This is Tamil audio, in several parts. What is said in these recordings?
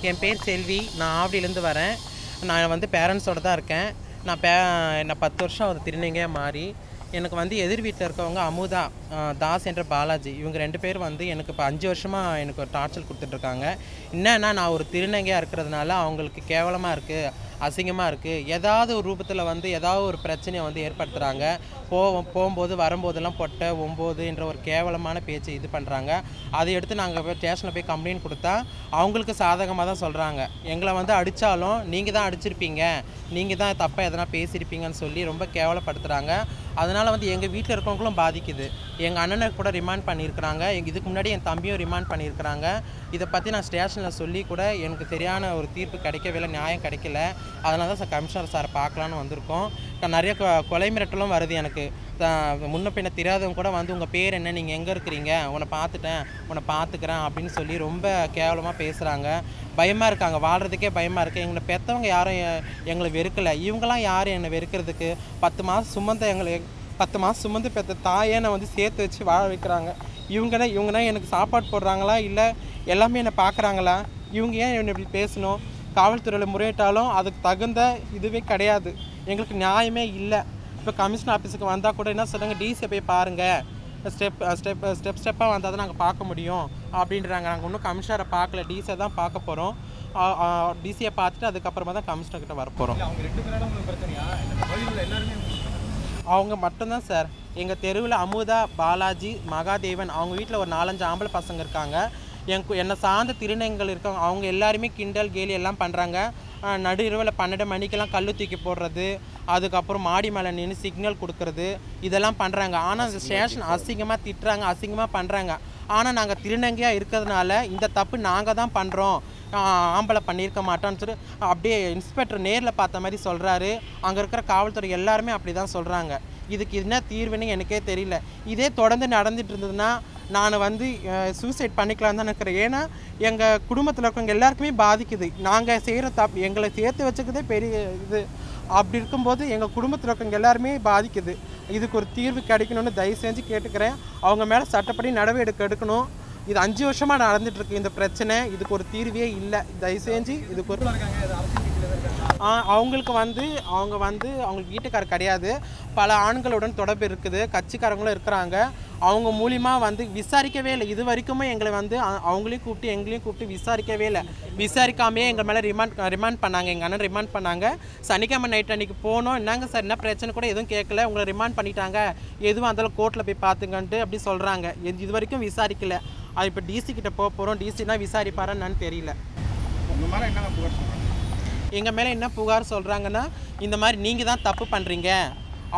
என் பேர் செல்வி. நான் ஆவடியிலேருந்து வரேன். நான் வந்து பேரண்ட்ஸோடு தான் இருக்கேன். நான் 10 வருஷம் ஆகுது திருநங்கையாக மாறி. எனக்கு வந்து எதிர் வீட்டில் இருக்கவங்க அமுதா, தாஸ் என்ற பாலாஜி, இவங்க 2 பேர் வந்து எனக்கு இப்போ 5 வருஷமாக எனக்கு ஒரு டார்ச்சர் கொடுத்துட்ருக்காங்க. என்னன்னா, நான் ஒரு திருநங்கையாக இருக்கிறதுனால அவங்களுக்கு கேவலமாக இருக்குது, அசிங்கமாக இருக்குது, ஏதாவது ஒரு ரூபத்தில் வந்து ஏதாவது ஒரு பிரச்சனையை வந்து ஏற்படுத்துகிறாங்க. போகும்போது வரும்போதெல்லாம் பொட்டை 9 என்ற ஒரு கேவலமான பேச்சு இது பண்ணுறாங்க. அதை எடுத்து நாங்கள் போய் ஸ்டேஷனில் போய் கம்ப்ளைண்ட் கொடுத்தா அவங்களுக்கு சாதகமாக தான் சொல்கிறாங்க. எங்களை வந்து அடித்தாலும் நீங்கள் தான் அடிச்சிருப்பீங்க, நீங்கள் தான் தப்பாக எதனா பேசியிருப்பீங்கன்னு சொல்லி ரொம்ப கேவலப்படுத்துகிறாங்க. அதனால் வந்து எங்கள் வீட்டில் இருக்கவங்களும் பாதிக்குது. எங்கள் அண்ணனை கூட ரிமாண்ட் பண்ணியிருக்கிறாங்க. இதுக்கு முன்னாடி என் தம்பியும் ரிமாண்ட் பண்ணியிருக்கிறாங்க. இதை பற்றி நான் ஸ்டேஷனில் சொல்லி கூட எனக்கு சரியான ஒரு தீர்ப்பு கிடைக்கவில்லை, நியாயம் கிடைக்கல. அதனால தான் கமிஷனர் சாரை பார்க்கலான்னு வந்திருக்கோம். நிறைய கொலை மிரட்டலும் வருது எனக்கு. முன்ன பின்ன தெரியாதவங்க கூட வந்து உங்கள் பேர் என்ன, நீங்கள் எங்கே இருக்கிறீங்க, உன்னை பார்த்துட்டேன், உன்னை பார்த்துக்கிறேன் அப்படின்னு சொல்லி ரொம்ப கேவலமாக பேசுகிறாங்க. பயமாக இருக்காங்க, வாழ்கிறதுக்கே பயமாக இருக்குது. எங்களை பெற்றவங்க யாரும் எங்களை வெறுக்கலை. இவங்களாம் யார் என்னை வெறுக்கிறதுக்கு? 10 மாதம் சுமந்து பெற்ற தாயை நான் வந்து சேர்த்து வச்சு வாழ வைக்கிறாங்க. இவங்கன்னா எனக்கு சாப்பாடு போடுறாங்களா, இல்லை எல்லாமே என்னை பார்க்குறாங்களா? இவங்க ஏன் என்னை இப்படி பேசணும்? காவல்துறையில் முறையிட்டாலும் அதுக்கு தகுந்த இதுவே கிடையாது. எங்களுக்கு நியாயமே இல்லை. இப்போ கமிஷன் ஆஃபீஸுக்கு வந்தால் கூட என்ன சொல்கிறாங்க, டிசியை போய் பாருங்கள், ஸ்டெப்பாக வந்தால் தான் நாங்கள் பார்க்க முடியும் அப்படின்றாங்க. நாங்கள் இன்னும் கமிஷனரை பார்க்கல, டிசியை தான் பார்க்க போகிறோம். டிசியை பார்த்துட்டு அதுக்கப்புறமா தான் கமிஷனர்கிட்ட வரப்போகிறோம். அவங்க மட்டும்தான் சார். எங்கள் தெருவில் அமுதா, பாலாஜி, மகாதேவன், அவங்க வீட்டில் ஒரு 4-5 ஆம்பளை பசங்க இருக்காங்க. என்னை சார்ந்த திருநங்கைகள் இருக்காங்க. அவங்க எல்லாருமே கிண்டல் கேலி எல்லாம் பண்ணுறாங்க. நடு இரவில் 12 மணிக்கெல்லாம் கல் தூக்கி போடுறது, அதுக்கப்புறம் மாடி மேலே நின்று சிக்னல் கொடுக்கறது, இதெல்லாம் பண்ணுறாங்க. ஆனால் அந்த ஸ்டேஷன் அசிங்கமாக திட்டுறாங்க, அசிங்கமாக பண்ணுறாங்க. ஆனால் நாங்கள் திருநங்கையாக இருக்கிறதுனால இந்த தப்பு நாங்கள் தான் பண்ணுறோம், ஆம்பளை பண்ணியிருக்க மாட்டோம்னு சொல்லி அப்படியே இன்ஸ்பெக்டர் நேரில் பார்த்த மாதிரி சொல்கிறாரு. அங்கே இருக்கிற காவல்துறை எல்லாருமே அப்படி தான் சொல்கிறாங்க. இதுக்கு என்ன தீர்வுன்னு எனக்கே தெரியல. இதே தொடர்ந்து நடந்துட்டு இருந்ததுன்னா நான் வந்து சூசைட் பண்ணிக்கலான்னு தான் நினைக்கிறேன். ஏன்னா எங்கள் குடும்பத்தில் இருக்கவங்க எல்லாருக்குமே பாதிக்குது. நாங்கள் செய்கிற தப்பு எங்களை சேர்த்து வச்சுக்கிறதே பெரிய இது. அப்படி இருக்கும்போது எங்கள் குடும்பத்தில் இருக்கவங்க எல்லாருமே பாதிக்குது. இதுக்கு ஒரு தீர்வு கிடைக்கணும்னு தயவு செஞ்சு கேட்டுக்கிறேன். அவங்க மேலே சட்டப்படி நடவடிக்கை எடுக்கணும். இது 5 வருஷமாக நடந்துகிட்ருக்கு இந்த பிரச்சனை. இதுக்கு ஒரு தீர்வே இல்லை. தயவு செஞ்சு இதுக்கு ஒரு அவங்களுக்கு வீட்டுக்காரர் கிடையாது, பல ஆண்களுடன் தொடர்பு இருக்குது, கட்சிக்காரங்களும் இருக்கிறாங்க. அவங்க மூலியமாக வந்து விசாரிக்கவே இல்லை. இது வரைக்குமே எங்களை வந்து அவங்களையும் கூப்பிட்டு எங்களையும் கூப்பிட்டு விசாரிக்கவே இல்லை. விசாரிக்காமே எங்கள் மேலே ரிமாண்ட் பண்ணாங்க. எங்கள் அண்ணன் ரிமாண்ட் பண்ணாங்க. சனிக்கிழமை நைட் அன்றைக்கி போனோம். என்னங்க சார் என்ன பிரச்சனை கூட எதுவும் கேட்கல, உங்களை ரிமாண்ட் பண்ணிட்டாங்க, எதுவும் இருந்தாலும் கோர்ட்டில் போய் பார்த்துங்கன்ட்டு அப்படி சொல்கிறாங்க. இது வரைக்கும் விசாரிக்கலை. அது இப்போ டிசி கிட்ட போக போகிறோம். டிசினா விசாரிப்பாரான்னு தெரியல. எங்கள் மேலே என்ன புகார் சொல்கிறாங்கன்னா, இந்த மாதிரி நீங்கள் தான் தப்பு பண்ணுறீங்க.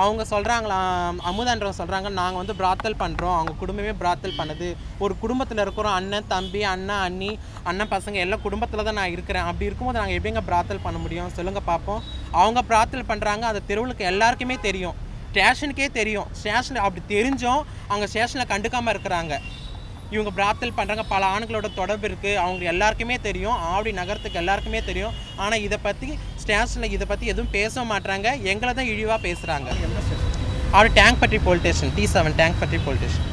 அவங்க சொல்கிறாங்களாம், அமுதான்றவங்க சொல்கிறாங்க, நாங்கள் வந்து பிராத்தல் பண்ணுறோம், அவங்க குடும்பமே பிராத்தல் பண்ணுது. ஒரு குடும்பத்தில் இருக்கிறோம், அண்ணன் தம்பி, அண்ணன் அண்ணி, அண்ணன் பசங்க எல்லாம் குடும்பத்தில் தான் நான் இருக்கிறேன். அப்படி இருக்கும்போது நாங்கள் எப்படிங்க பிராத்தல் பண்ண முடியும் சொல்லுங்கள் பார்ப்போம். அவங்க பிராத்தல் பண்ணுறாங்க, அது தெருவுக்கு எல்லாருக்குமே தெரியும், ஸ்டேஷனுக்கே தெரியும். ஸ்டேஷனில் அப்படி தெரிஞ்சும் அவங்க ஸ்டேஷனில் கண்டுக்காமல் இருக்கிறாங்க. இவங்க பிராத்தல் பண்ணுறாங்க, பல ஆண்களோட தொடர்பு இருக்குது, அவங்க எல்லாருக்குமே தெரியும், ஆவடி நகரத்துக்கு எல்லாருக்குமே தெரியும். ஆனால் இதை பற்றி ஸ்டேஷனில் இதை பற்றி எதுவும் பேச மாட்டாங்க, எங்களை தான் இழிவாக பேசுகிறாங்க. ஆவடி டேங்க் பற்றி போலீஸ் ஸ்டேஷன், T7 டேங்க் பற்றி போலீஸ் ஸ்டேஷன்.